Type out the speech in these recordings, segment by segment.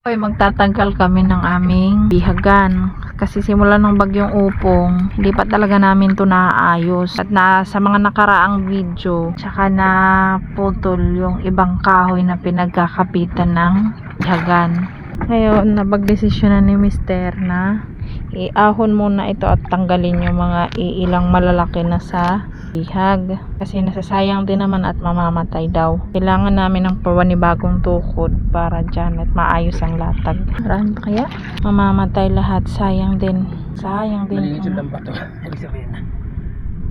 Ay, magtatanggal kami ng aming bihagan kasi simula ng bagyong Upong hindi pa talaga namin to naaayos at sa mga nakaraang video tsaka na putol yung ibang kahoy na pinagkakapitan ng bihagan. Ngayon napagdesisyon na ni Mister na iahon muna ito at tanggalin yung mga ilang malalaki na sa bihag kasi nasasayang din naman at mamamatay daw. Kailangan namin ng panibagong tukod para dyan at maayos ang latag. Marami pa kaya? Mamamatay lahat, sayang din. Malinis yung lambat to. Ibig sabihin na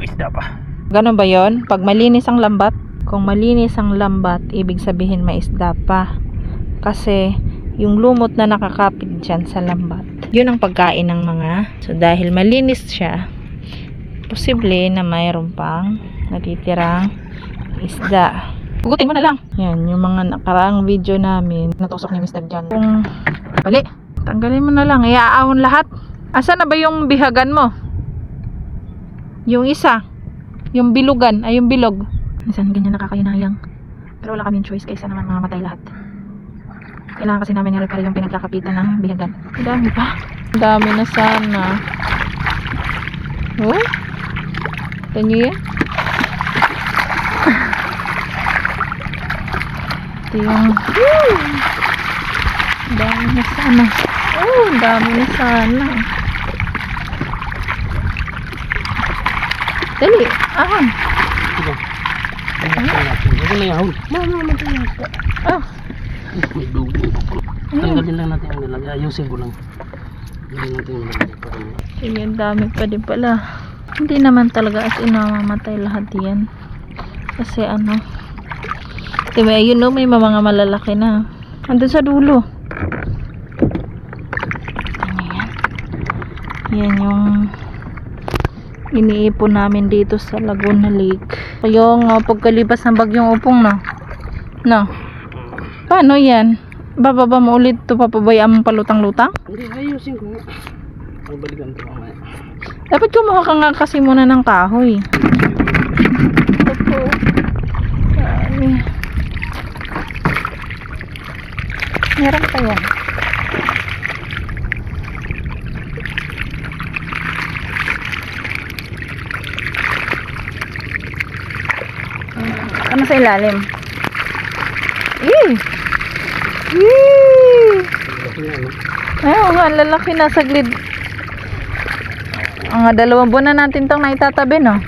isda pa. Ganun ba yon? Pag malinis ang lambat? Kung malinis ang lambat, ibig sabihin may isda pa. Kasi yung lumot na nakakapit dyan sa lambat, yun ang pagkain ng mga. So dahil malinis siya, posible na mayroon pang natitirang isda. Pugutin mo na lang. Yan, yung mga nakaraang video namin, natusok ni Mr. John. Kung bali, tanggalin mo na lang. Iaahon lahat. Asa na ba yung bihagan mo? Yung isa. Yung bilugan. Ay, yung bilog. Minsan ganyan nakakainayang. Pero wala kaming choice kaysa naman mamamatay lahat. Kailangan kasi namin i-repair yung pinagkakapitan ng bihagan. Ang dami pa. Ang dami na sana. Oh? Ito nyo yan? Ito yung dami na sana. Oh, dami na sana. Dali, ahon. Ito. Ito na yahon. Mamamatay yung isda. Ah, May dugo. Tanggalin lang natin ang nilagay. Ayusin ko lang. Tanggalin natin yung nilagay para sige, dami pa din pala. Hindi naman talaga as in mamamatay lahat yan. Kasi ano, diba, yun no, may mga malalaki na. Andun sa dulo. Ano yan? Yan yung iniipon namin dito sa Laguna Lake. Kaya nga, pagkalipas ng bagyong Upong na. No? Paano yan? Bababa mo ulit ito, papabayaan mo palutang-lutang? hindi, ayusin ko nga. Balikan ito mamaya. Dapat kumuha ka nga kasi muna ng kahoy. Ito. Dami. Meron pa yan. Ano sa ilalim? Ay, nga, lalaki na saglit. Ang 2 buwan na natin itong naitatabi, no?